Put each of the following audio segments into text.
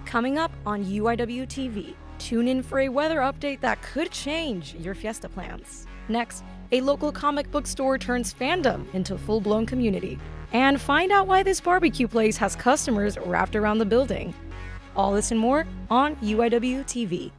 Coming up on UIWtv, tune in for a weather update that could change your fiesta plans. Next, a local comic book store turns fandom into full-blown community. And find out why this barbecue place has customers wrapped around the building. All this and more on UIWtv.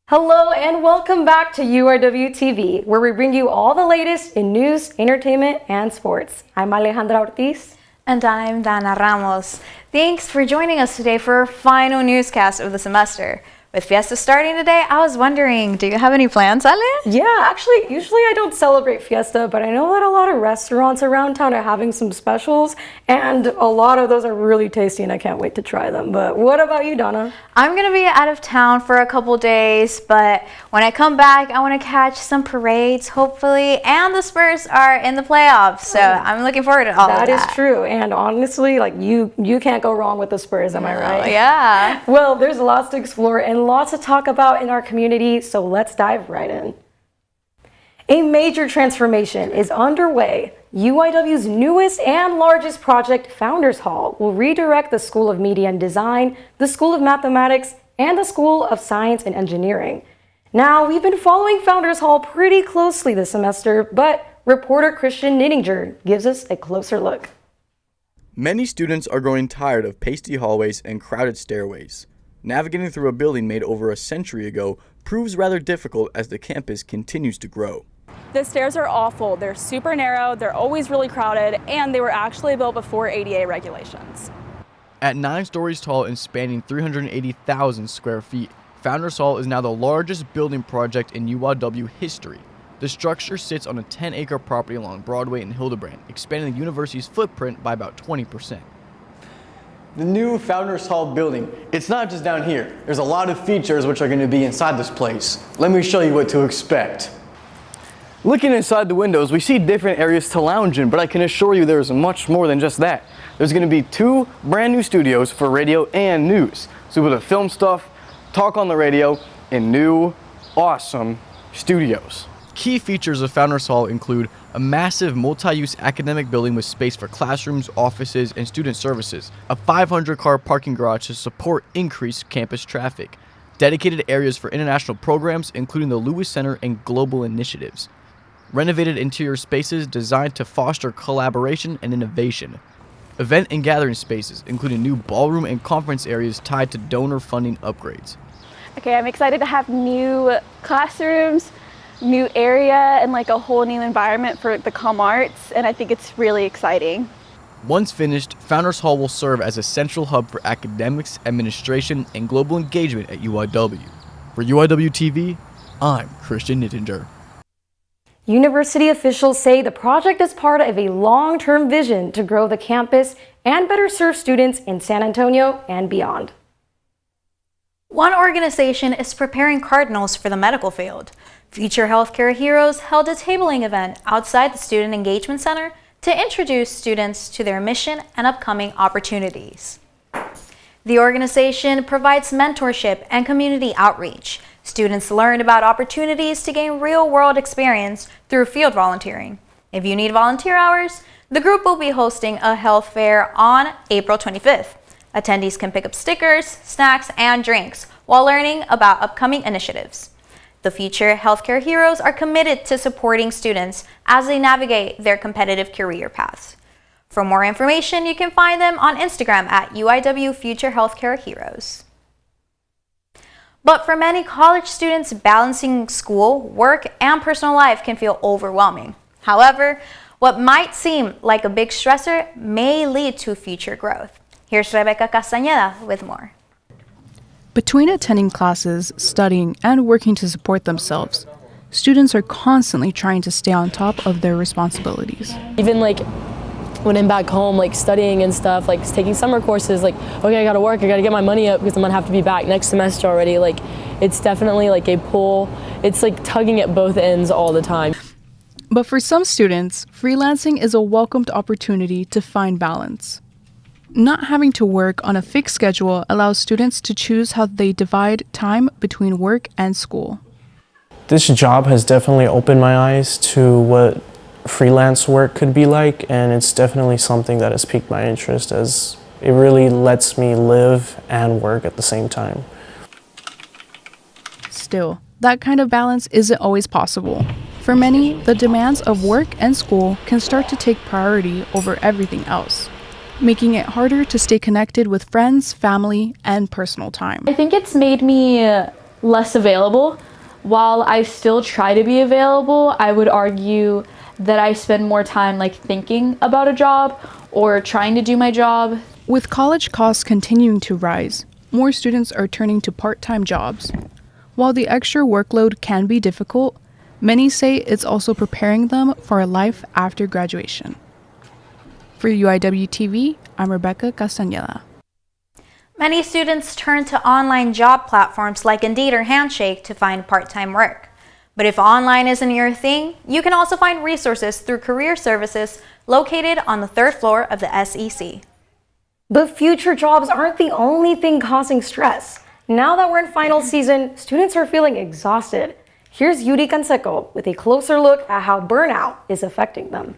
Hello and welcome back to UIWtv, where we bring you all the latest in news, entertainment, and sports. I'm Alejandra Ortiz. And I'm Danna Ramos. Thanks for joining us today for our final newscast of the semester. With Fiesta starting today, I was wondering, do you have any plans, Ale? Yeah, actually, usually I don't celebrate Fiesta, but I know that a lot of restaurants around town are having some specials, and a lot of those are really tasty, and I can't wait to try them. But what about you, Donna? I'm going to be out of town for a couple days, but when I come back, I want to catch some parades, hopefully, and the Spurs are in the playoffs, so I'm looking forward to all of that. That is true, and honestly, like you can't go wrong with the Spurs, am I right? Yeah. Well, there's lots to explore and lots to talk about in our community, so let's dive right in. A major transformation is underway. UIW's newest and largest project, Founders Hall, will redirect the School of Media and Design, the School of Mathematics, and the School of Science and Engineering. Now, we've been following Founders Hall pretty closely this semester, but reporter Christian Nittinger gives us a closer look. Many students are growing tired of pasty hallways and crowded stairways. Navigating through a building made over a century ago proves rather difficult as the campus continues to grow. The stairs are awful. They're super narrow, they're always really crowded, and they were actually built before ADA regulations. At 9 stories tall and spanning 380,000 square feet, Founders Hall is now the largest building project in UIW history. The structure sits on a 10-acre property along Broadway and Hildebrand, expanding the university's footprint by about 20%. The new Founders Hall building, it's not just down here. There's a lot of features which are going to be inside this place. Let me show you what to expect. Looking inside the windows, we see different areas to lounge in, but I can assure you there's much more than just that. There's going to be 2 brand new studios for radio and news. So we're able to film stuff, talk on the radio, in new, awesome studios. Key features of Founders Hall include a massive multi-use academic building with space for classrooms, offices, and student services, a 500-car parking garage to support increased campus traffic, dedicated areas for international programs, including the Lewis Center and global initiatives, renovated interior spaces designed to foster collaboration and innovation, event and gathering spaces, including new ballroom and conference areas tied to donor funding upgrades. Okay, I'm excited to have new classrooms, new area, and like a whole new environment for the comm arts, and I think it's really exciting. Once finished, Founders Hall will serve as a central hub for academics, administration, and global engagement at UIW. For UIWtv, I'm Christian Nittinger. University officials say the project is part of a long-term vision to grow the campus and better serve students in San Antonio and beyond. One organization is preparing cardinals for the medical field. Future Healthcare Heroes held a tabling event outside the Student Engagement Center to introduce students to their mission and upcoming opportunities. The organization provides mentorship and community outreach. Students learn about opportunities to gain real-world experience through field volunteering. If you need volunteer hours, the group will be hosting a health fair on April 25th. Attendees can pick up stickers, snacks, and drinks while learning about upcoming initiatives. The Future Healthcare Heroes are committed to supporting students as they navigate their competitive career paths. For more information, you can find them on Instagram at UIW Future Healthcare Heroes. But for many college students, balancing school, work, and personal life can feel overwhelming. However, what might seem like a big stressor may lead to future growth. Here's Rebecca Castaneda with more. Between attending classes, studying, and working to support themselves, students are constantly trying to stay on top of their responsibilities. Even like when I'm back home, like studying and stuff, like taking summer courses, like, okay, I gotta work, I gotta get my money up because I'm gonna have to be back next semester already. Like, it's definitely like a pull. It's like tugging at both ends all the time. But for some students, freelancing is a welcomed opportunity to find balance. Not having to work on a fixed schedule allows students to choose how they divide time between work and school. This job has definitely opened my eyes to what freelance work could be like, and it's definitely something that has piqued my interest as it really lets me live and work at the same time. Still, that kind of balance isn't always possible. For many, the demands of work and school can start to take priority over everything else, making it harder to stay connected with friends, family, and personal time. I think it's made me less available. While I still try to be available, I would argue that I spend more time thinking about a job or trying to do my job. With college costs continuing to rise, more students are turning to part-time jobs. While the extra workload can be difficult, many say it's also preparing them for a life after graduation. For UIWtv, I'm Rebecca Castaneda. Many students turn to online job platforms like Indeed or Handshake to find part-time work. But if online isn't your thing, you can also find resources through career services located on the 3rd floor of the SEC. But future jobs aren't the only thing causing stress. Now that we're in final season, students are feeling exhausted. Here's Yuri Canseco with a closer look at how burnout is affecting them.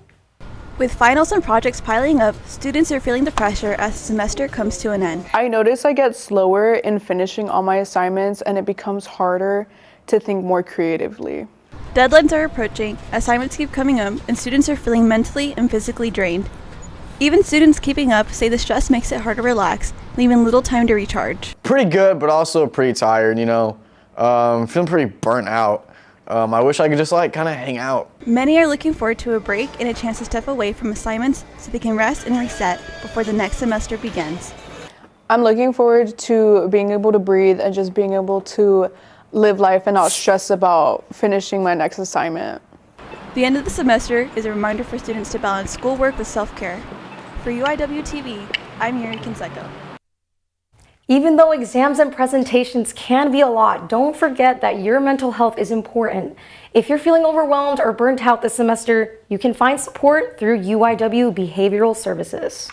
With finals and projects piling up, students are feeling the pressure as the semester comes to an end. I notice I get slower in finishing all my assignments and it becomes harder to think more creatively. Deadlines are approaching, assignments keep coming up, and students are feeling mentally and physically drained. Even students keeping up say the stress makes it hard to relax, leaving little time to recharge. Pretty good, but also pretty tired, feeling pretty burnt out. I wish I could just kind of hang out. Many are looking forward to a break and a chance to step away from assignments so they can rest and reset before the next semester begins. I'm looking forward to being able to breathe and just being able to live life and not stress about finishing my next assignment. The end of the semester is a reminder for students to balance schoolwork with self-care. For UIWtv, I'm Yuri Canseco. Even though exams and presentations can be a lot, don't forget that your mental health is important. If you're feeling overwhelmed or burnt out this semester, you can find support through UIW Behavioral Services.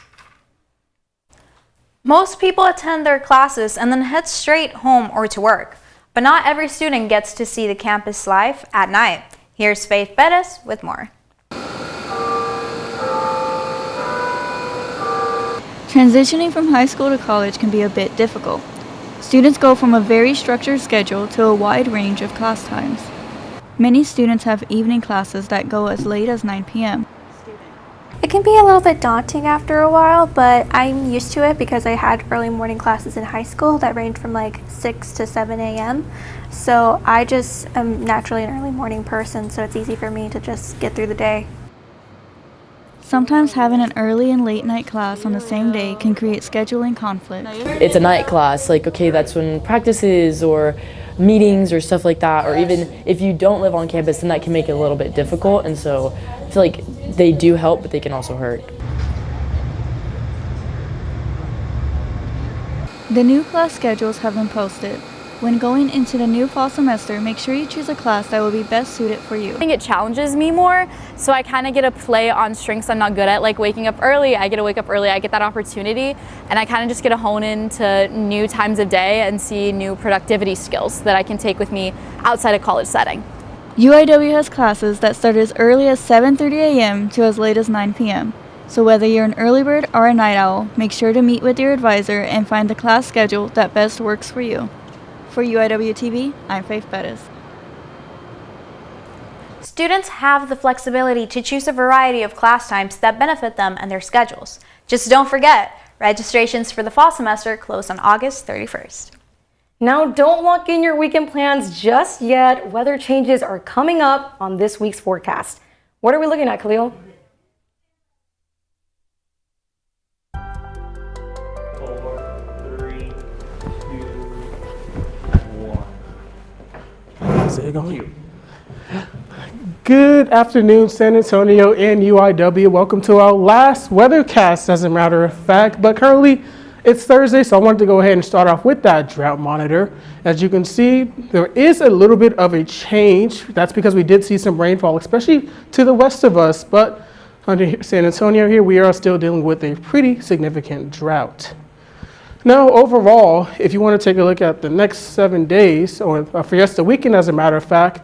Most people attend their classes and then head straight home or to work. But not every student gets to see the campus life at night. Here's Faith Bettis with more. Transitioning from high school to college can be a bit difficult. Students go from a very structured schedule to a wide range of class times. Many students have evening classes that go as late as 9 p.m. It can be a little bit daunting after a while, but I'm used to it because I had early morning classes in high school that ranged from 6 to 7 a.m. So I just am naturally an early morning person, so it's easy for me to just get through the day. Sometimes having an early and late night class on the same day can create scheduling conflict. It's a night class, okay, that's when practices or meetings or stuff like that, or even if you don't live on campus, then that can make it a little bit difficult, and so I feel like they do help, but they can also hurt. The new class schedules have been posted. When going into the new fall semester, make sure you choose a class that will be best suited for you. I think it challenges me more, so I kind of get to play on strengths I'm not good at, like waking up early. I get to wake up early, I get that opportunity, and I kind of just get to hone into new times of day and see new productivity skills that I can take with me outside a college setting. UIW has classes that start as early as 7:30 a.m. to as late as 9 p.m. So whether you're an early bird or a night owl, make sure to meet with your advisor and find the class schedule that best works for you. For UIWtv, I'm Faith Bettis. Students have the flexibility to choose a variety of class times that benefit them and their schedules. Just don't forget, registrations for the fall semester close on August 31st. Now, don't lock in your weekend plans just yet. Weather changes are coming up on this week's forecast. What are we looking at, Khalil? Good afternoon, San Antonio and UIW. Welcome to our last weathercast, as a matter of fact. But currently, It's Thursday, so I wanted to go ahead and start off with that drought monitor. As you can see, there is a little bit of a change. That's because we did see some rainfall, especially to the west of us, but under San Antonio here, we are still dealing with a pretty significant drought. Now, overall, if you want to take a look at the next 7 days, or Fiesta weekend as a matter of fact,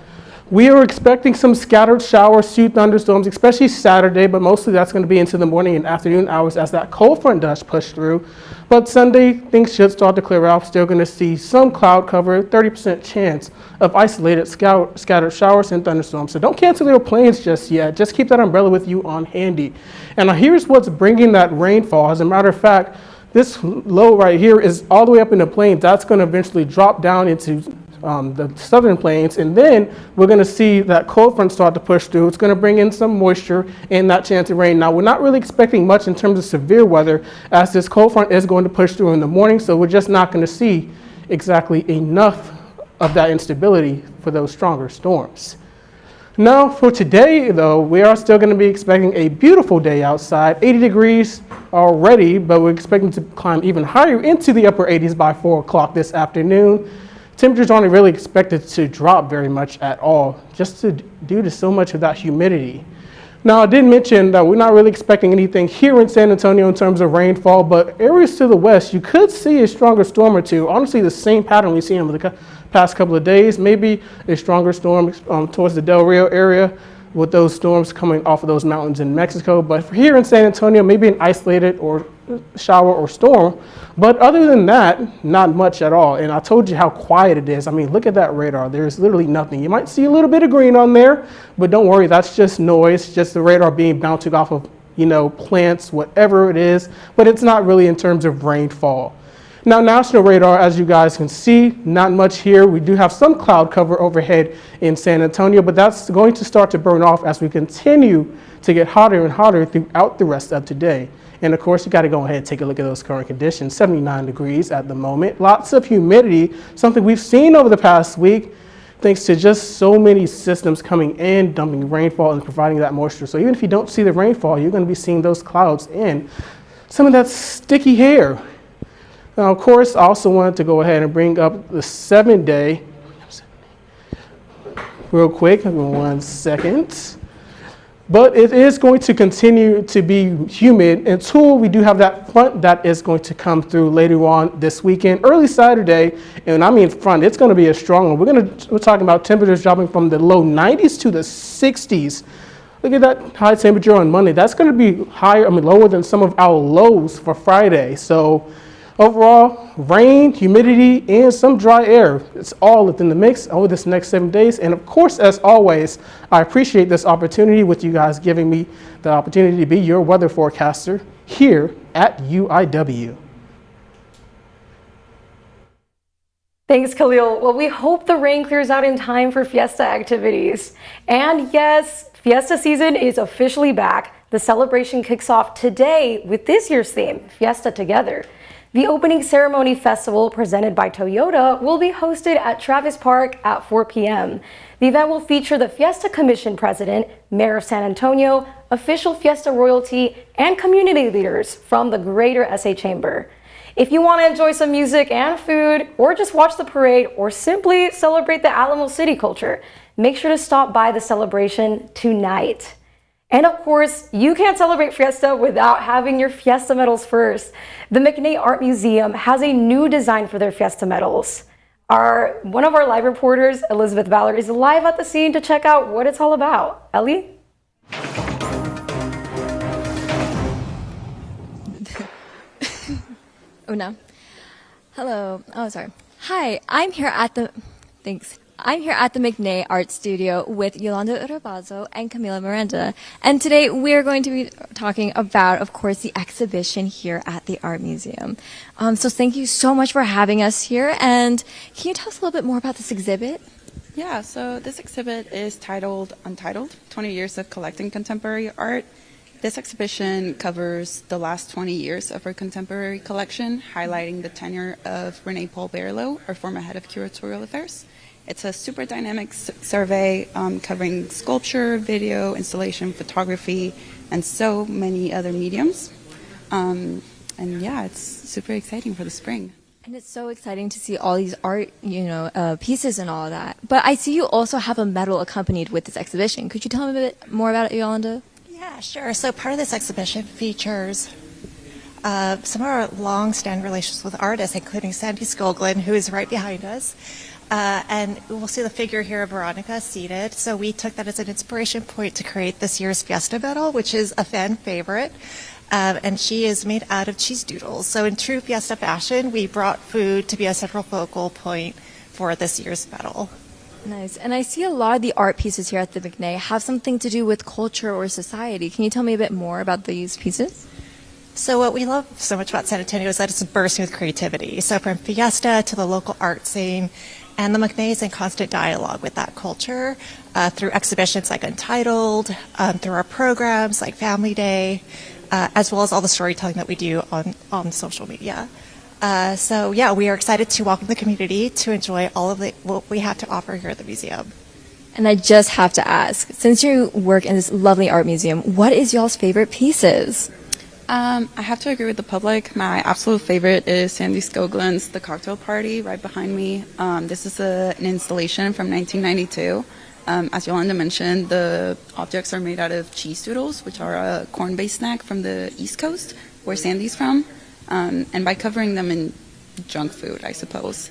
we are expecting some scattered showers to thunderstorms, especially Saturday, but mostly that's going to be into the morning and afternoon hours as that cold front does push through. But Sunday, things should start to clear out. Still going to see some cloud cover, 30% chance of isolated scattered showers and thunderstorms. So don't cancel your plans just yet. Just keep that umbrella with you on handy. And now here's what's bringing that rainfall. As a matter of fact, this low right here is all the way up in the plains. That's going to eventually drop down into the southern plains, and then we're going to see that cold front start to push through. It's going to bring in some moisture and that chance of rain. Now, we're not really expecting much in terms of severe weather, as this cold front is going to push through in the morning, so we're just not going to see exactly enough of that instability for those stronger storms. Now, for today, though, we are still going to be expecting a beautiful day outside, 80 degrees already, but we're expecting to climb even higher into the upper 80s by 4 o'clock this afternoon. Temperatures aren't really expected to drop very much at all, just due to so much of that humidity. Now, I did mention that we're not really expecting anything here in San Antonio in terms of rainfall, but areas to the west, you could see a stronger storm or two. Honestly, the same pattern we've seen over the past couple of days, maybe a stronger storm towards the Del Rio area with those storms coming off of those mountains in Mexico. But for here in San Antonio, maybe an isolated or shower or storm. But other than that, not much at all. And I told you how quiet it is. I mean, look at that radar. There's literally nothing. You might see a little bit of green on there, but don't worry, that's just noise, just the radar being bouncing off of, plants, whatever it is. But it's not really in terms of rainfall. Now, national radar, as you guys can see, not much here. We do have some cloud cover overhead in San Antonio, but that's going to start to burn off as we continue to get hotter and hotter throughout the rest of today. And of course, you got to go ahead and take a look at those current conditions, 79 degrees at the moment. Lots of humidity, something we've seen over the past week, thanks to just so many systems coming in, dumping rainfall and providing that moisture. So even if you don't see the rainfall, you're going to be seeing those clouds and some of that sticky hair. Now, of course, I also wanted to go ahead and bring up the 7-day real quick. 1 second. But it is going to continue to be humid until we do have that front that is going to come through later on this weekend, early Saturday. And I mean front, it's going to be a strong one. We're talking about temperatures dropping from the low 90s to the 60s. Look at that high temperature on Monday. That's going to be lower than some of our lows for Friday. So overall, rain, humidity, and some dry air. It's all within the mix over this next 7 days. And of course, as always, I appreciate this opportunity with you guys giving me the opportunity to be your weather forecaster here at UIW. Thanks, Khalil. Well, we hope the rain clears out in time for Fiesta activities. And yes, Fiesta season is officially back. The celebration kicks off today with this year's theme, Fiesta Together. The opening ceremony festival presented by Toyota will be hosted at Travis Park at 4 p.m. The event will feature the Fiesta Commission President, Mayor of San Antonio, official Fiesta royalty, and community leaders from the Greater SA Chamber. If you want to enjoy some music and food, or just watch the parade, or simply celebrate the Alamo City culture, make sure to stop by the celebration tonight. And of course, you can't celebrate Fiesta without having your Fiesta medals first. The McKenna Art Museum has a new design for their Fiesta medals. One of our live reporters, Elizabeth Vallor, is live at the scene to check out what it's all about. Ellie? Oh no. Hello. Oh, sorry. Hi, I'm here at the McKenna Art Studio with Yolanda Urabazo and Camila Miranda. And today we are going to be talking about, of course, the exhibition here at the Art Museum. So thank you so much for having us here. And can you tell us a little bit more about this exhibit? Yeah, so this exhibit is titled Untitled, 20 Years of Collecting Contemporary Art. This exhibition covers the last 20 years of our contemporary collection, highlighting the tenure of Renee Paul Barlow, our former head of curatorial affairs. It's a super dynamic survey covering sculpture, video, installation, photography, and so many other mediums. And And yeah, it's super exciting for the spring. And it's so exciting to see all these art, pieces and all of that. But I see you also have a medal accompanied with this exhibition. Could you tell me a bit more about it, Yolanda? Yeah, sure. So part of this exhibition features some of our long-standing relations with artists, including Sandy Skoglund, who is right behind us. And we'll see the figure here of Veronica seated. So we took that as an inspiration point to create this year's Fiesta medal, which is a fan favorite. And she is made out of cheese doodles. So in true Fiesta fashion, we brought food to be a central focal point for this year's medal. Nice. And I see a lot of the art pieces here at the McNay have something to do with culture or society. Can you tell me a bit more about these pieces? So what we love so much about San Antonio is that it's bursting with creativity. So from Fiesta to the local art scene, and the McNay is in constant dialogue with that culture through exhibitions like Untitled, through our programs like Family Day, as well as all the storytelling that we do on social media. So yeah, we are excited to welcome the community to enjoy all of what we have to offer here at the museum. And I just have to ask, since you work in this lovely art museum, what is y'all's favorite pieces? I have to agree with the public. My absolute favorite is Sandy Skoglund's The Cocktail Party right behind me. This is an installation from 1992. As Yolanda mentioned, the objects are made out of cheese doodles, which are a corn-based snack from the East Coast, where Sandy's from. And by covering them in junk food, I suppose,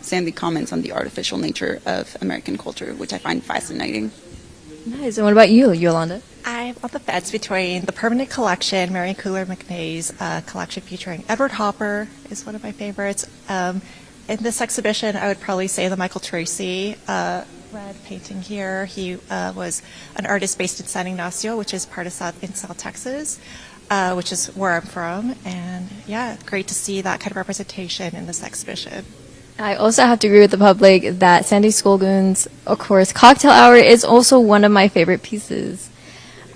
Sandy comments on the artificial nature of American culture, which I find fascinating. Nice. And what about you, Yolanda? I'm on the fence between the permanent collection, Marion Cooler McNay's collection featuring Edward Hopper is one of my favorites. In this exhibition, I would probably say the Michael Tracy red painting here. He was an artist based in San Ignacio, which is part of South Texas, which is where I'm from. And yeah, great to see that kind of representation in this exhibition. I also have to agree with the public that Sandy Skoglund's, of course, Cocktail Hour is also one of my favorite pieces.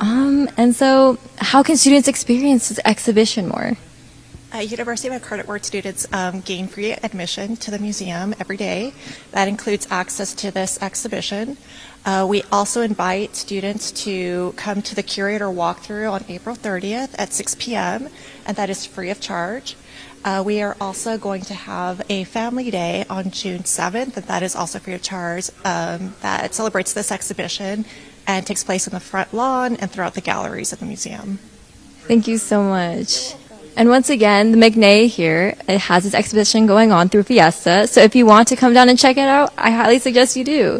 And so, how can students experience this exhibition more? University of Credit Ward students gain free admission to the museum every day. That includes access to this exhibition. We also invite students to come to the curator walkthrough on April 30th at 6 p.m., and that is free of charge. We are also going to have a family day on June 7th, and that is also free of charge, that celebrates this exhibition and takes place on the front lawn and throughout the galleries of the museum. Thank you so much. And once again, the McNay here, it has its exhibition going on through Fiesta, so if you want to come down and check it out, I highly suggest you do.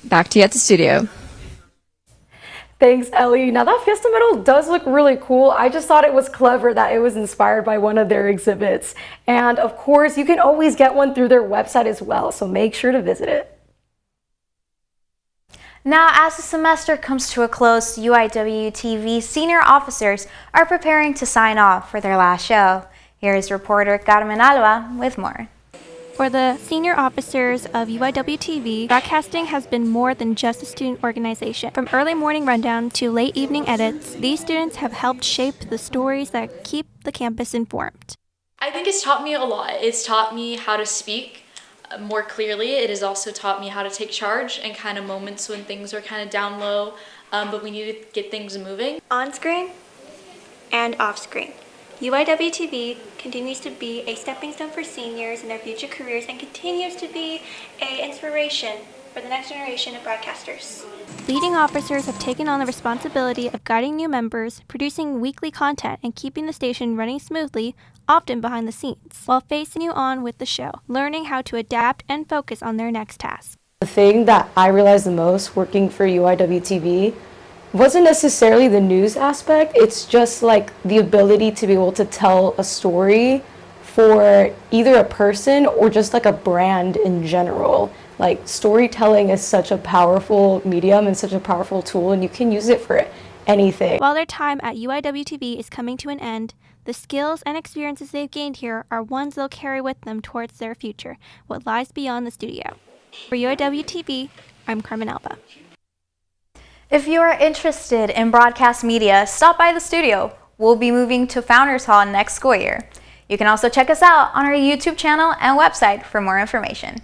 Back to you at the studio. Thanks, Ellie. Now that Fiesta medal does look really cool. I just thought it was clever that it was inspired by one of their exhibits. And of course, you can always get one through their website as well, so make sure to visit it. Now, as the semester comes to a close, UIWtv senior officers are preparing to sign off for their last show. Here is reporter Carmen Alva with more. For the senior officers of UIWtv, broadcasting has been more than just a student organization. From early morning rundown to late evening edits, these students have helped shape the stories that keep the campus informed. I think it's taught me a lot. It's taught me how to speak more clearly. It has also taught me how to take charge in kind of moments when things are kind of down low, but we need to get things moving. On screen and off screen. UIWtv continues to be a stepping stone for seniors in their future careers and continues to be an inspiration for the next generation of broadcasters. Leading officers have taken on the responsibility of guiding new members, producing weekly content, and keeping the station running smoothly, often behind the scenes, while facing you on with the show, learning how to adapt and focus on their next task. The thing that I realized the most working for UIWtv wasn't necessarily the news aspect, it's just like the ability to be able to tell a story for either a person or just like a brand in general. Like storytelling is such a powerful medium and such a powerful tool, and you can use it for anything. While their time at UIWtv is coming to an end, the skills and experiences they've gained here are ones they'll carry with them towards their future, what lies beyond the studio. For UIWtv, I'm Carmen Alva. If you are interested in broadcast media, stop by the studio. We'll be moving to Founders Hall next school year. You can also check us out on our YouTube channel and website for more information.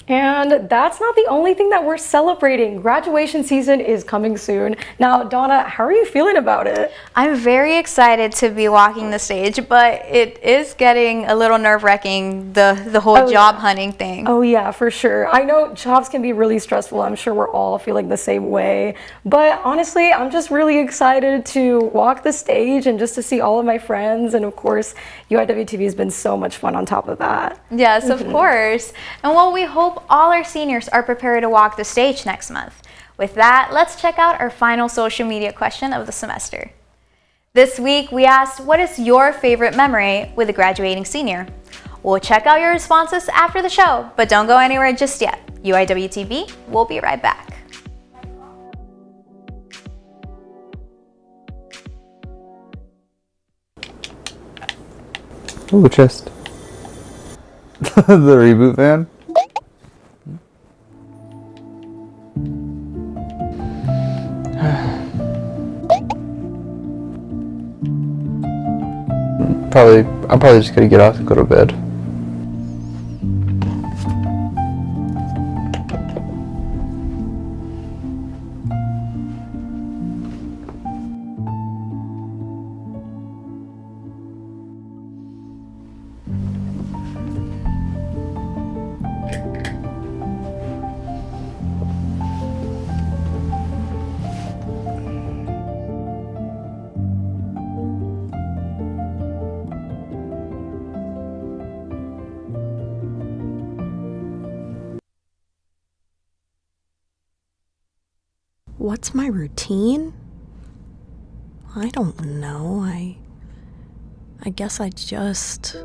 And that's not the only thing that we're celebrating. Graduation season is coming soon. Now, Donna, how are you feeling about it? I'm very excited to be walking the stage, but it is getting a little nerve-wracking, the whole job hunting thing. Oh yeah, for sure. I know jobs can be really stressful. I'm sure we're all feeling the same way. But honestly, I'm just really excited to walk the stage and just to see all of my friends. And of course, UIWtv has been so much fun on top of that. Yes, of course. And well, we hope all our seniors are prepared to walk the stage next month. With that, let's check out our final social media question of the semester. This week, we asked, what is your favorite memory with a graduating senior? We'll check out your responses after the show, but don't go anywhere just yet. UIWtv, we'll be right back. Ooh, chest. The reboot van. I'm probably just gonna get off and go to bed. What's my routine? I don't know. I guess I just...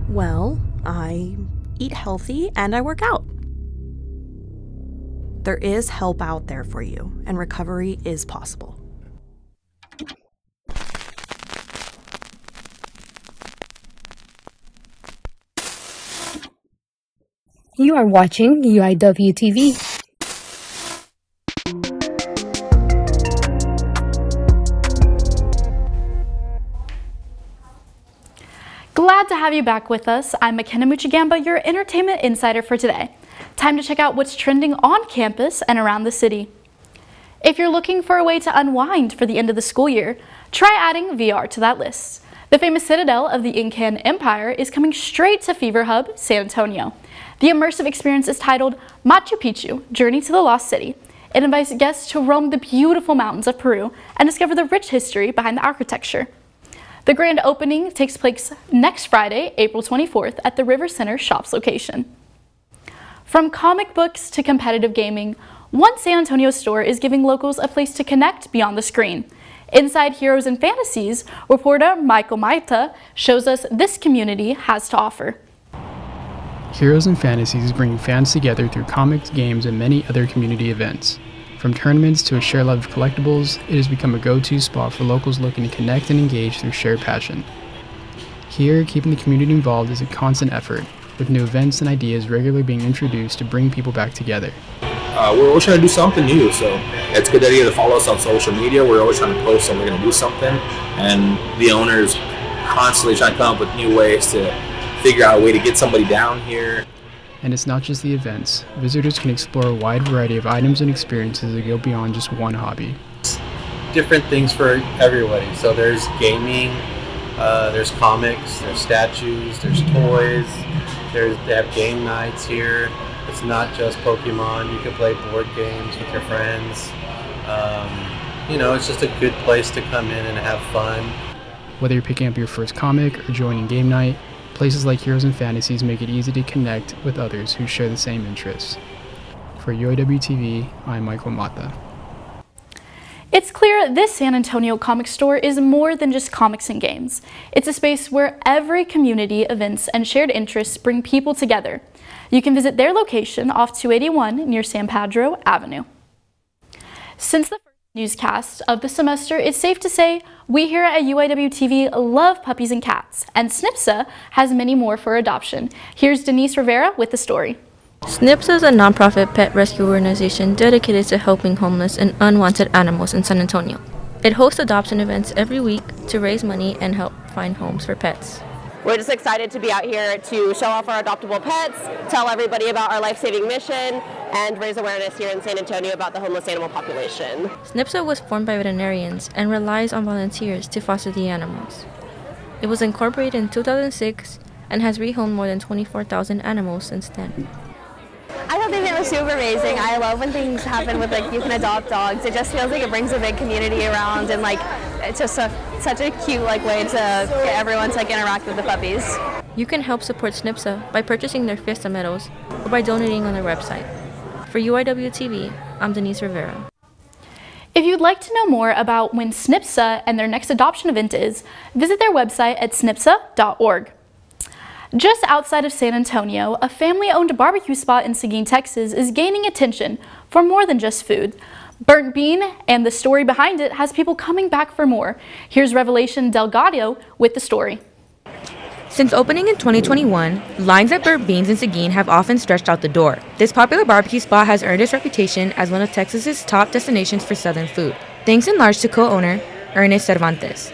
Well, I eat healthy and I work out. There is help out there for you, and recovery is possible. You are watching UIWtv. Glad to have you back with us. I'm McKenna Moczygemba, your entertainment insider for today. Time to check out what's trending on campus and around the city. If you're looking for a way to unwind for the end of the school year, try adding VR to that list. The famous citadel of the Incan Empire is coming straight to Fever Hub, San Antonio. The immersive experience is titled Machu Picchu, Journey to the Lost City. It invites guests to roam the beautiful mountains of Peru and discover the rich history behind the architecture. The grand opening takes place next Friday, April 24th at the River Center Shops location. From comic books to competitive gaming, one San Antonio store is giving locals a place to connect beyond the screen. Inside Heroes and Fantasies, reporter Michael Maita shows us this community has to offer. Heroes and Fantasies is bringing fans together through comics, games, and many other community events. From tournaments to a shared love of collectibles, it has become a go-to spot for locals looking to connect and engage through shared passion. Here, keeping the community involved is a constant effort, with new events and ideas regularly being introduced to bring people back together. We're always trying to do something new, so it's a good idea to follow us on social media. We're always trying to post and we're going to do something, and the owners constantly trying to come up with new ways to figure out a way to get somebody down here. And it's not just the events. Visitors can explore a wide variety of items and experiences that go beyond just one hobby. Different things for everybody. So there's gaming, there's comics, there's statues, there's toys, they have game nights here. It's not just Pokemon. You can play board games with your friends. It's just a good place to come in and have fun. Whether you're picking up your first comic or joining game night, places like Heroes and Fantasies make it easy to connect with others who share the same interests. For UIWtv, I'm Michael Mata. It's clear this San Antonio comic store is more than just comics and games. It's a space where every community, events, and shared interests bring people together. You can visit their location off 281 near San Pedro Avenue. Since the first newscast of the semester, it's safe to say we here at UIWtv love puppies and cats, and SNPSA has many more for adoption. Here's Denise Rivera with the story. SNPSA is a nonprofit pet rescue organization dedicated to helping homeless and unwanted animals in San Antonio. It hosts adoption events every week to raise money and help find homes for pets. We're just excited to be out here to show off our adoptable pets, tell everybody about our life-saving mission, and raise awareness here in San Antonio about the homeless animal population. SNPSA was formed by veterinarians and relies on volunteers to foster the animals. It was incorporated in 2006 and has rehomed more than 24,000 animals since then. I thought the event was super amazing. I love when things happen with you can adopt dogs. It just feels like it brings a big community around, and it's just such a cute way to get everyone to interact with the puppies. You can help support SNPSA by purchasing their Fiesta medals or by donating on their website. For UIWtv, I'm Denise Rivera. If you'd like to know more about when SNPSA and their next adoption event is, visit their website at snpsa.org. Just outside of San Antonio, a family-owned barbecue spot in Seguin, Texas is gaining attention for more than just food. Burnt Bean and the story behind it has people coming back for more. Here's Revelation Delgadillo with the story. Since opening in 2021, lines at Burnt Beans in Seguin have often stretched out the door. This popular barbecue spot has earned its reputation as one of Texas's top destinations for Southern food, thanks in large to co-owner Ernest Cervantes.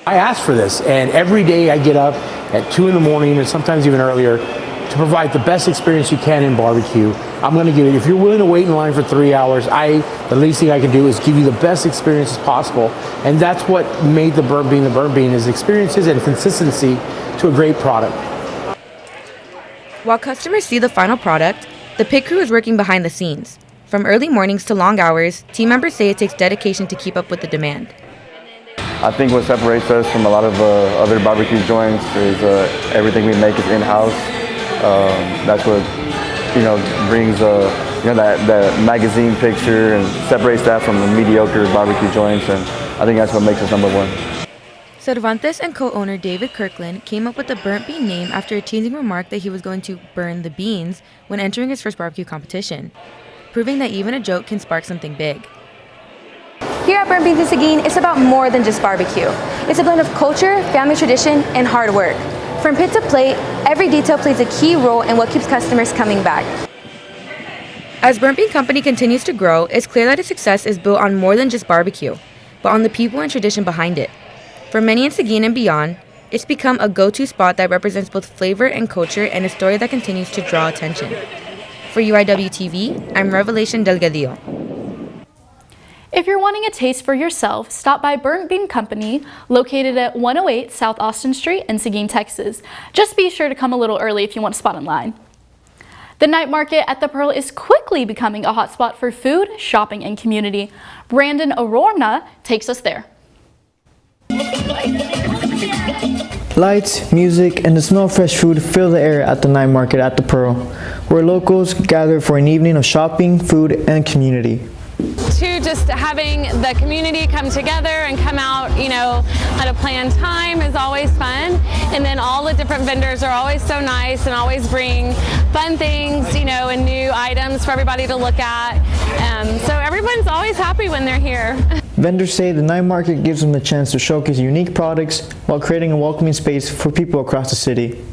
I asked for this, and every day I get up at 2 in the morning and sometimes even earlier to provide the best experience you can in barbecue. I'm going to give it. If you're willing to wait in line for 3 hours, the least thing I can do is give you the best experience possible. And that's what made the Burnt Bean is experiences and consistency to a great product. While customers see the final product, the pit crew is working behind the scenes. From early mornings to long hours, team members say it takes dedication to keep up with the demand. I think what separates us from a lot of other barbecue joints is everything we make is in-house. That's what brings that magazine picture and separates that from the mediocre barbecue joints, and I think that's what makes us number one. Cervantes and co-owner David Kirkland came up with the Burnt Bean name after a teasing remark that he was going to burn the beans when entering his first barbecue competition, proving that even a joke can spark something big. Here at Burnt Beans in Seguin, it's about more than just barbecue. It's a blend of culture, family tradition, and hard work. From pit to plate, every detail plays a key role in what keeps customers coming back. As Burnt Bean Company continues to grow, it's clear that its success is built on more than just barbecue, but on the people and tradition behind it. For many in Seguin and beyond, it's become a go-to spot that represents both flavor and culture, and a story that continues to draw attention. For UIWtv, I'm Revelation Delgadillo. If you're wanting a taste for yourself, stop by Burnt Bean Company, located at 108 South Austin Street in Seguin, Texas. Just be sure to come a little early if you want a spot in line. The night market at the Pearl is quickly becoming a hotspot for food, shopping, and community. Brandon Arorna takes us there. Lights, music, and the smell of fresh food fill the air at the night market at the Pearl, where locals gather for an evening of shopping, food, and community. To just having the community come together and come out, at a planned time is always fun. And then all the different vendors are always so nice and always bring fun things, and new items for everybody to look at. So everyone's always happy when they're here. Vendors say the night market gives them the chance to showcase unique products while creating a welcoming space for people across the city.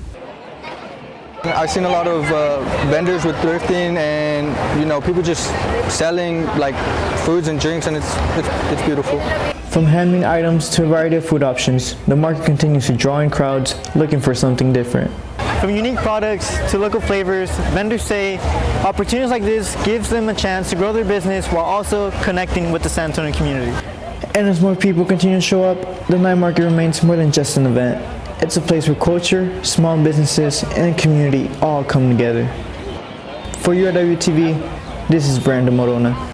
I've seen a lot of vendors with thrifting and people just selling foods and drinks, and it's beautiful. From handmade items to a variety of food options, the market continues to draw in crowds looking for something different. From unique products to local flavors, vendors say opportunities like this gives them a chance to grow their business while also connecting with the San Antonio community. And as more people continue to show up, the night market remains more than just an event. It's a place where culture, small businesses, and community all come together. For UIWtv, this is Brandon Morona.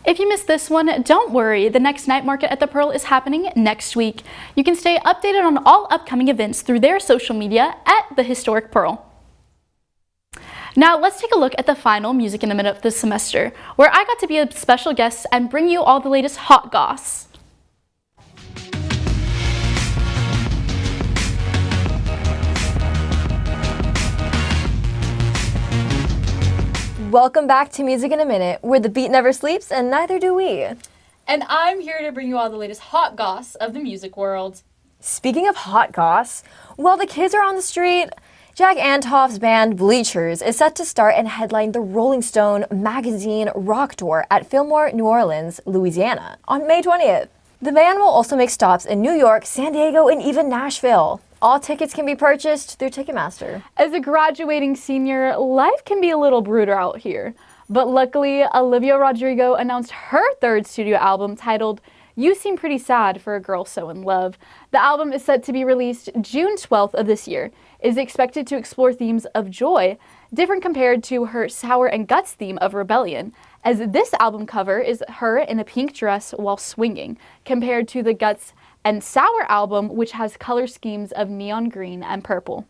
If you missed this one, don't worry. The next night market at the Pearl is happening next week. You can stay updated on all upcoming events through their social media at the Historic Pearl. Now let's take a look at the final Music in a Minute of this semester, where I got to be a special guest and bring you all the latest hot goss. Welcome back to Music in a Minute, where the beat never sleeps and neither do we. And I'm here to bring you all the latest hot goss of the music world. Speaking of hot goss, while the kids are on the street, Jack Antoff's band Bleachers is set to start and headline the Rolling Stone magazine rock tour at Fillmore, New Orleans, Louisiana on May 20th. The band will also make stops in New York, San Diego, and even Nashville. All tickets can be purchased through Ticketmaster. As a graduating senior, life can be a little brutal out here. But luckily, Olivia Rodrigo announced her third studio album titled You Seem Pretty Sad for a Girl So in Love. The album is set to be released June 12th of this year. It is expected to explore themes of joy, different compared to her Sour and Guts theme of rebellion, as this album cover is her in a pink dress while swinging, compared to the Guts and Sour album, which has color schemes of neon green and purple.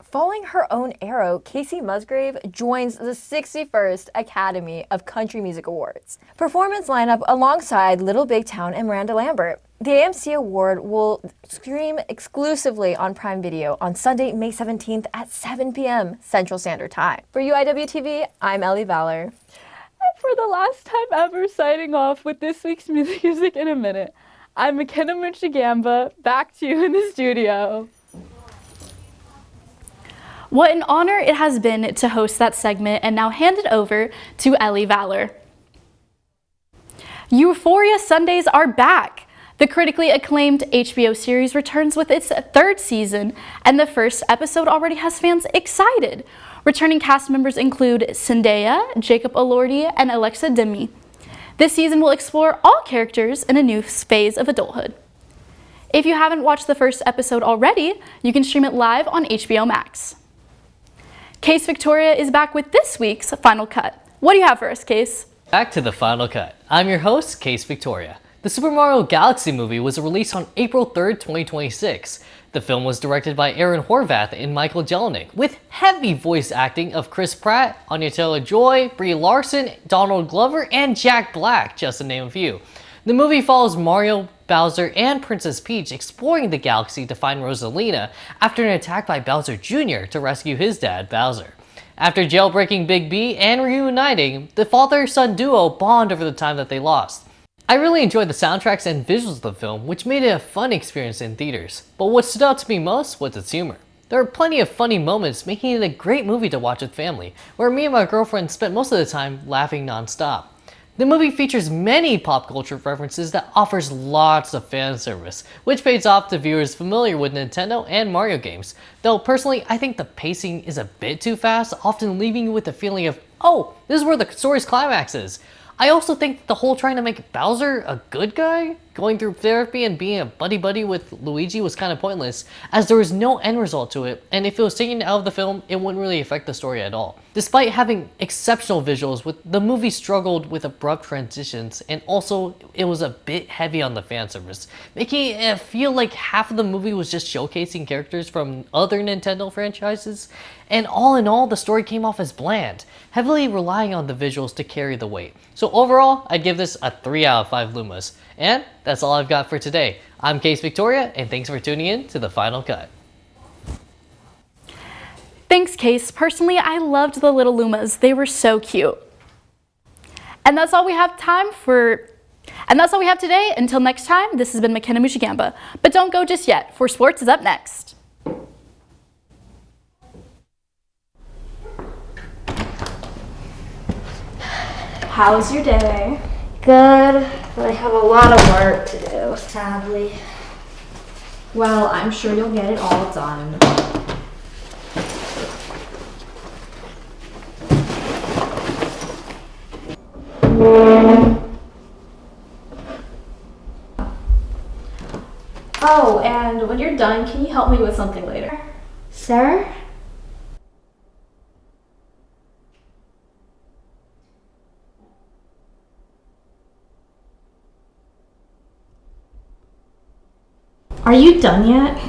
Following her own arrow, Casey Musgrave joins the 61st Academy of Country Music Awards performance lineup alongside Little Big Town and Miranda Lambert. The AMC Award will stream exclusively on Prime Video on Sunday, May 17th at 7 p.m. Central Standard Time. For UIWtv, I'm Ellie Vallor. And for the last time ever signing off with this week's Music in a Minute, I'm McKenna Moczygemba, back to you in the studio. What an honor it has been to host that segment and now hand it over to Ellie Vallor. Euphoria Sundays are back. The critically acclaimed HBO series returns with its third season, and the first episode already has fans excited. Returning cast members include Zendaya, Jacob Elordi, and Alexa Demi. This season will explore all characters in a new phase of adulthood. If you haven't watched the first episode already, you can stream it live on HBO Max. Case Victoria is back with this week's Final Cut. What do you have for us, Case? Back to the Final Cut. I'm your host, Case Victoria. The Super Mario Galaxy movie was released on April 3rd, 2026. The film was directed by Aaron Horvath and Michael Jelenic, with heavy voice acting of Chris Pratt, Anya Taylor-Joy, Brie Larson, Donald Glover, and Jack Black, just to name a few. The movie follows Mario, Bowser, and Princess Peach exploring the galaxy to find Rosalina after an attack by Bowser Jr. to rescue his dad, Bowser. After jailbreaking Big B and reuniting, the father-son duo bond over the time that they lost. I really enjoyed the soundtracks and visuals of the film, which made it a fun experience in theaters. But what stood out to me most was its humor. There are plenty of funny moments, making it a great movie to watch with family, where me and my girlfriend spent most of the time laughing non-stop. The movie features many pop culture references that offers lots of fan service, which pays off to viewers familiar with Nintendo and Mario games. Though personally, I think the pacing is a bit too fast, often leaving you with the feeling of, oh, this is where the story's climax is. I also think the whole trying to make Bowser a good guy, going through therapy and being a buddy-buddy with Luigi was kind of pointless, as there was no end result to it, and if it was taken out of the film, it wouldn't really affect the story at all. Despite having exceptional visuals, the movie struggled with abrupt transitions, and also it was a bit heavy on the fan service, making it feel like half of the movie was just showcasing characters from other Nintendo franchises, and all in all, the story came off as bland, heavily relying on the visuals to carry the weight. So overall, I'd give this a 3 out of 5 Lumas. And that's all I've got for today. I'm Case Victoria, and thanks for tuning in to The Final Cut. Thanks, Case. Personally, I loved the little Lumas. They were so cute. And that's all we have today. Until next time, this has been McKenna Moczygemba. But don't go just yet, for sports is up next. How's your day? Good, but I have a lot of work to do, sadly. Well, I'm sure you'll get it all done. Oh, and when you're done, can you help me with something later? Sir? Are you done yet?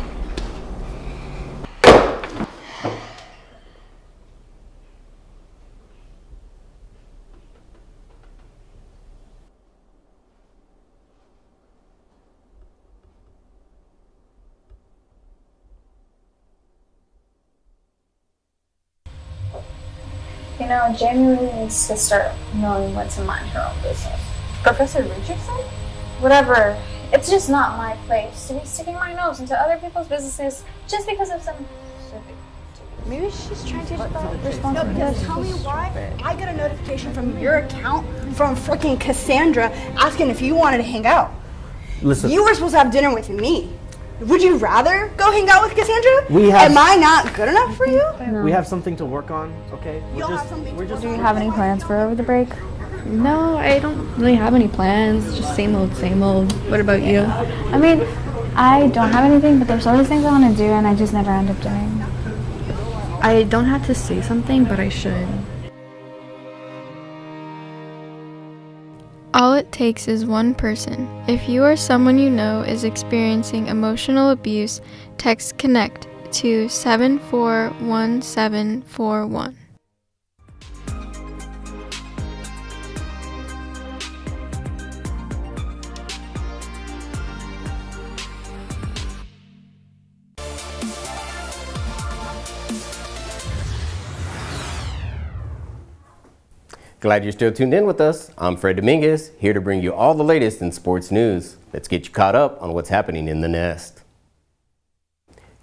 You know, Jamie really needs to start knowing when to mind her own business. Professor Richardson? Whatever. It's just not my place to be sticking my nose into other people's businesses just because of some stupid. Maybe she's trying to respond to this. Tell me why I got a notification from your account from freaking Cassandra asking if you wanted to hang out. Listen. You were supposed to have dinner with me. Would you rather go hang out with Cassandra? Am I not good enough for you? We have something to work on, okay? Do you have any plans for over the break? No, I don't really have any plans. Just same old, same old. What about you? I mean, I don't have anything, but there's always things I want to do, and I just never end up doing. I don't have to say something, but I should. All it takes is one person. If you or someone you know is experiencing emotional abuse, text CONNECT to 741741. Glad you're still tuned in with us. I'm Fred Dominguez, here to bring you all the latest in sports news. Let's get you caught up on what's happening in the nest.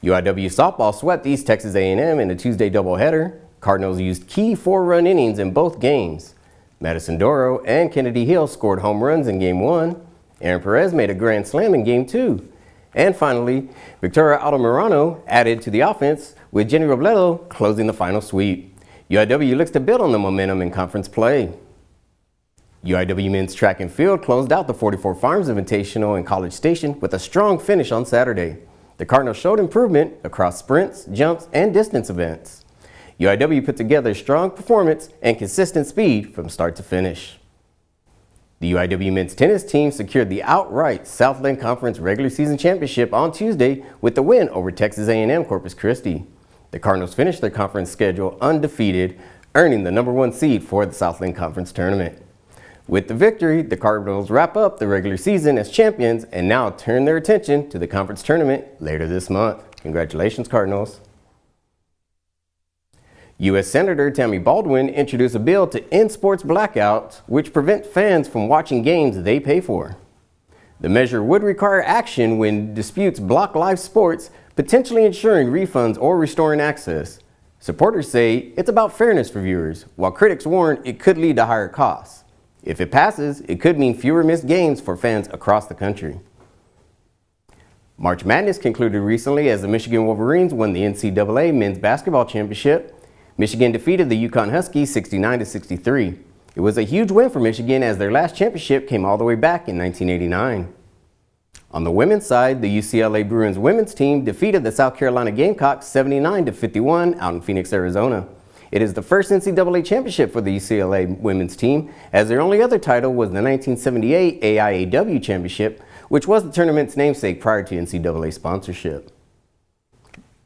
UIW softball swept East Texas A&M in a Tuesday doubleheader. Cardinals used key 4-run innings in both games. Madison Doro and Kennedy Hill scored home runs in Game 1. Aaron Perez made a grand slam in Game 2. And finally, Victoria Altamirano added to the offense with Jenny Robledo closing the final sweep. UIW looks to build on the momentum in conference play. UIW men's track and field closed out the 44 Farms Invitational in College Station with a strong finish on Saturday. The Cardinals showed improvement across sprints, jumps, and distance events. UIW put together strong performance and consistent speed from start to finish. The UIW men's tennis team secured the outright Southland Conference regular season championship on Tuesday with the win over Texas A&M Corpus Christi. The Cardinals finished their conference schedule undefeated, earning the #1 seed for the Southland Conference tournament. With the victory, the Cardinals wrap up the regular season as champions and now turn their attention to the conference tournament later this month. Congratulations, Cardinals. U.S. Senator Tammy Baldwin introduced a bill to end sports blackouts, which prevent fans from watching games they pay for. The measure would require action when disputes block live sports, potentially ensuring refunds or restoring access. Supporters say it's about fairness for viewers, while critics warn it could lead to higher costs. If it passes, it could mean fewer missed games for fans across the country. March Madness concluded recently as the Michigan Wolverines won the NCAA Men's Basketball Championship. Michigan defeated the UConn Huskies 69-63. It was a huge win for Michigan as their last championship came all the way back in 1989. On the women's side, the UCLA Bruins women's team defeated the South Carolina Gamecocks 79-51 out in Phoenix, Arizona. It is the first NCAA championship for the UCLA women's team, as their only other title was the 1978 AIAW championship, which was the tournament's namesake prior to NCAA sponsorship.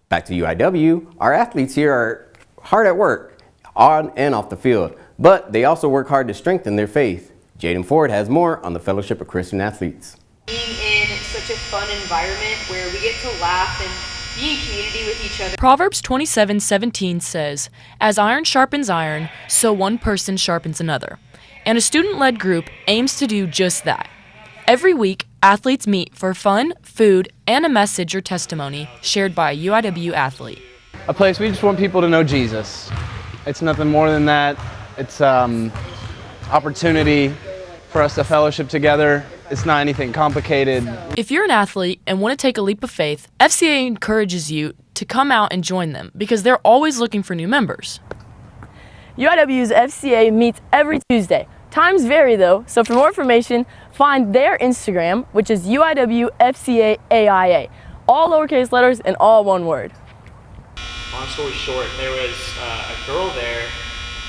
Back to UIW, our athletes here are hard at work, on and off the field, but they also work hard to strengthen their faith. Jayden Ford has more on the Fellowship of Christian Athletes. Being in such a fun environment where we get to laugh and be in community with each other. Proverbs 27:17 says, "As iron sharpens iron, so one person sharpens another." And a student-led group aims to do just that. Every week, athletes meet for fun, food, and a message or testimony shared by a UIW athlete. A place we just want people to know Jesus. It's nothing more than that. It's opportunity for us to fellowship together. It's not anything complicated. If you're an athlete and want to take a leap of faith, FCA encourages you to come out and join them because they're always looking for new members. UIW's FCA meets every Tuesday. Times vary though, so for more information, find their Instagram, which is UIWFCAAIA. All lowercase letters and all one word. Long story short, there was a girl there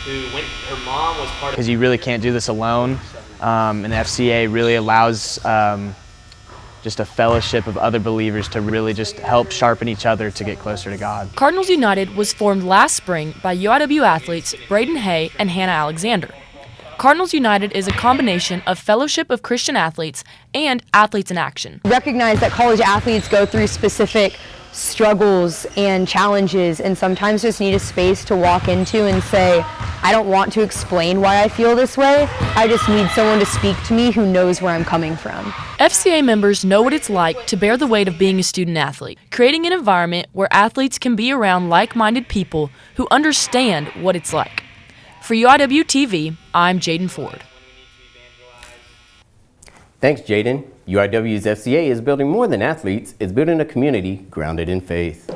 who her mom was part of. Because you really can't do this alone, and the FCA really allows just a fellowship of other believers to really just help sharpen each other to get closer to God. Cardinals United was formed last spring by UIW athletes Braden Hay and Hannah Alexander. Cardinals United is a combination of Fellowship of Christian Athletes and Athletes in Action. Recognize that college athletes go through specific struggles and challenges, and sometimes just need a space to walk into and say, I don't want to explain why I feel this way. I just need someone to speak to me who knows where I'm coming from. FCA members know what it's like to bear the weight of being a student athlete, creating an environment where athletes can be around like-minded people who understand what it's like. For UIWtv, I'm Jayden Ford. Thanks, Jayden. UIW's FCA is building more than athletes, it's building a community grounded in faith.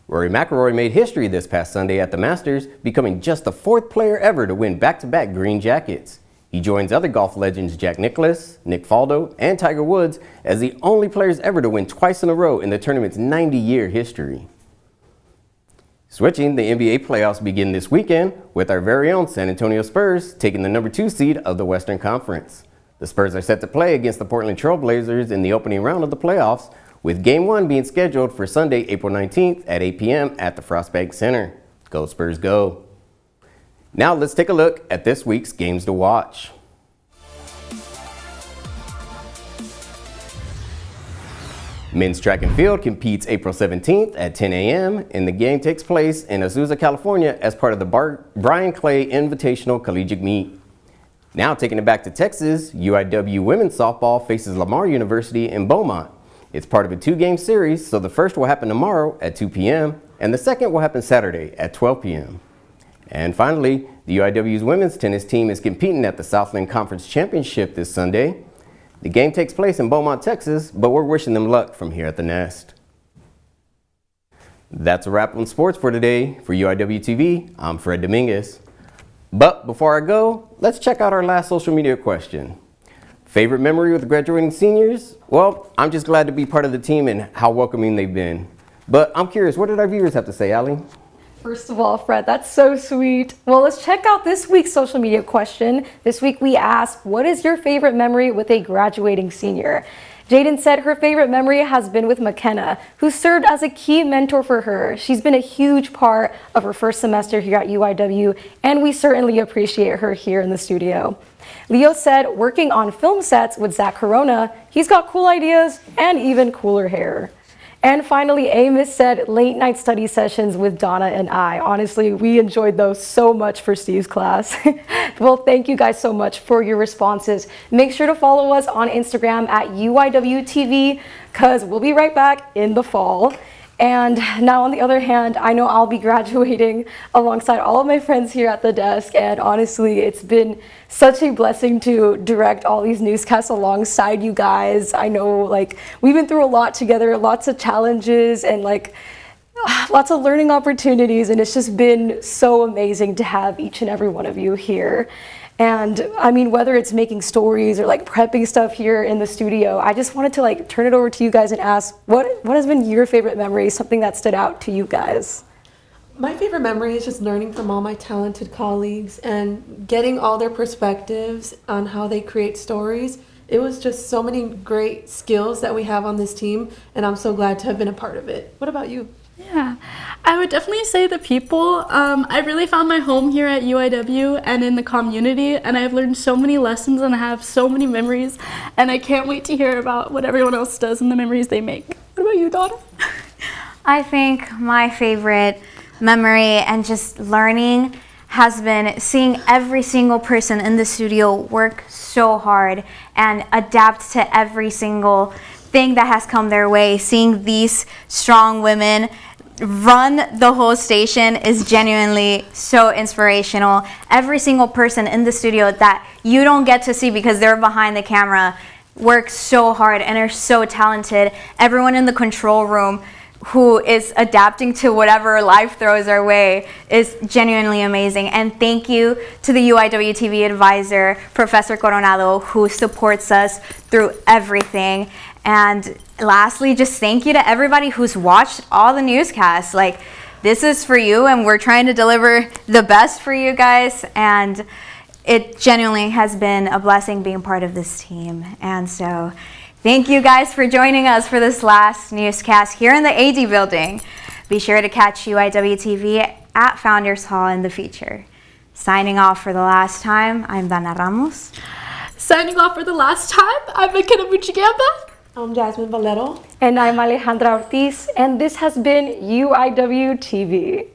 Rory McIlroy made history this past Sunday at the Masters, becoming just the 4th player ever to win back-to-back green jackets. He joins other golf legends Jack Nicklaus, Nick Faldo, and Tiger Woods as the only players ever to win twice in a row in the tournament's 90-year history. Switching, the NBA playoffs begin this weekend with our very own San Antonio Spurs taking the number 2 seed of the Western Conference. The Spurs are set to play against the Portland Trail Blazers in the opening round of the playoffs, with Game 1 being scheduled for Sunday, April 19th at 8 p.m. at the Frostbank Center. Go Spurs, go! Now let's take a look at this week's games to watch. Men's track and field competes April 17th at 10 a.m. and the game takes place in Azusa, California as part of the Brian Clay Invitational Collegiate Meet. Now taking it back to Texas, UIW women's softball faces Lamar University in Beaumont. It's part of a 2-game series, so the first will happen tomorrow at 2 p.m. and the second will happen Saturday at 12 p.m. And finally, the UIW's women's tennis team is competing at the Southland Conference Championship this Sunday. The game takes place in Beaumont, Texas, but we're wishing them luck from here at the Nest. That's a wrap on sports for today. For UIWtv, I'm Fred Dominguez. But before I go, let's check out our last social media question. Favorite memory with graduating seniors? Well, I'm just glad to be part of the team and how welcoming they've been. But I'm curious, what did our viewers have to say, Allie? First of all, Fred, that's so sweet. Well, let's check out this week's social media question. This week we asked, what is your favorite memory with a graduating senior? Jayden said her favorite memory has been with McKenna, who served as a key mentor for her. She's been a huge part of her first semester here at UIW, and we certainly appreciate her here in the studio. Leo said working on film sets with Zach Corona, he's got cool ideas and even cooler hair. And finally, Amos said late night study sessions with Donna and I. Honestly, we enjoyed those so much for Steve's class. Well, thank you guys so much for your responses. Make sure to follow us on Instagram at UIWtv, because we'll be right back in the fall. And now on the other hand, I know I'll be graduating alongside all of my friends here at the desk, and honestly, it's been such a blessing to direct all these newscasts alongside you guys. I know, like, we've been through a lot together, lots of challenges and like lots of learning opportunities, and it's just been so amazing to have each and every one of you here. And I mean, whether it's making stories or like prepping stuff here in the studio, I just wanted to like turn it over to you guys and ask, what has been your favorite memory, something that stood out to you guys? My favorite memory is just learning from all my talented colleagues and getting all their perspectives on how they create stories. It was just so many great skills that we have on this team, and I'm so glad to have been a part of it. What about you? Yeah, I would definitely say the people. I really found my home here at UIW and in the community, and I've learned so many lessons and I have so many memories, and I can't wait to hear about what everyone else does and the memories they make. What about you, Donna? I think my favorite memory and just learning has been seeing every single person in the studio work so hard and adapt to every single thing that has come their way. Seeing these strong women run the whole station is genuinely so inspirational. Every single person in the studio that you don't get to see because they're behind the camera works so hard and are so talented. Everyone in the control room who is adapting to whatever life throws our way is genuinely amazing. And thank you to the UIWtv advisor, Professor Coronado, who supports us through everything. And lastly, just thank you to everybody who's watched all the newscasts. Like, this is for you, and we're trying to deliver the best for you guys. And it genuinely has been a blessing being part of this team. And so thank you guys for joining us for this last newscast here in the AD building. Be sure to catch UIWtv at Founders Hall in the future. Signing off for the last time, I'm Danna Ramos. Signing off for the last time, I'm McKenna Moczygemba. I'm Jasmine Valero. And I'm Alejandra Ortiz, and this has been UIWtv.